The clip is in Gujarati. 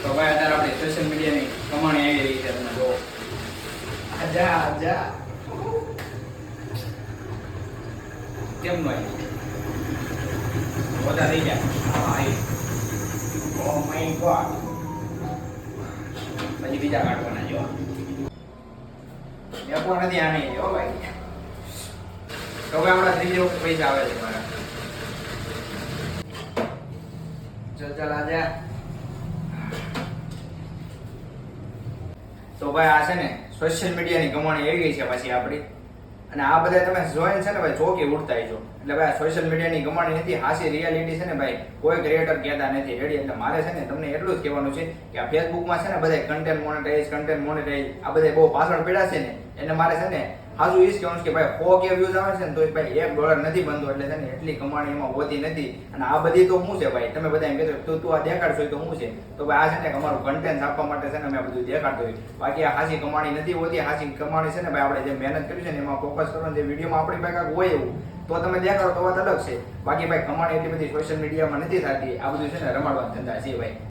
તો ભાઈ અત્યારે આપણે સોશિયલ મીડિયાની કમાણી આવી રહી છે. તમે જો આજા આજા કેમ નો આવી બધા થઈ ગયા. હા ઓ માય ગોડ. પછી બીજા કાઢવાના જો મેપો નથી આને જો ભાઈ. તો ભાઈ આપણા ત્રીજે વખત પૈસા આવે છે મારા. ચાલ આજા. તો ભાઈ આ છે ને સોશિયલ મીડિયાની કમાણી આવી ગઈ છે પાછી આપણી. અને આ બધા તમે જોઈને છે ને ભાઈ ચોકી ઉડતા છો. એટલે ભાઈ સોશિયલ મીડિયાની કમાણી નથી, હાસી રિયાલિટી છે ને ભાઈ કોઈ ક્રિએટર કહેતા નથી. રેડી? એટલે મારે છે ને તમને એટલું જ કહેવાનું છે કે આ ફેસબુકમાં છે ને બધા કન્ટેન્ટ મોનેટાઈઝ આ બધા બહુ પાછળ પડ્યા છે ને એને મારે છે ને હાજુ એ જ કહેવાનું છે કે ભાઈ 100K વ્યૂઝ આવે છે ને તો ભાઈ $1 નથી બનતો. એટલે છે ને એટલી કમાણી એમાં હોતી નથી. અને આ બધી તો શું છે ભાઈ, તમે બધા એમ કહેતો તું આ દેખાડશો તો શું છે? તો ભાઈ આ છે ને અમારું કન્ટેન્ટ આપવા માટે છે ને મેં બધું દેખાડતો હોય. બાકી આ હાસી કમાણી નથી હોતી. હાસી કમાણી છે ને ભાઈ આપણે જે મહેનત કરી છે ને એમાં ફોકસ કરવાનું. જે વિડીયોમાં આપણી પાસે હોય એવું તો તમે દેખાડો તો વાત અલગ છે. બાકી ભાઈ કમાણી એટલી બધી સોશિયલ મીડિયામાં નથી થતી. આ બધું છે ને રમાડવાના ધંધા છે ભાઈ.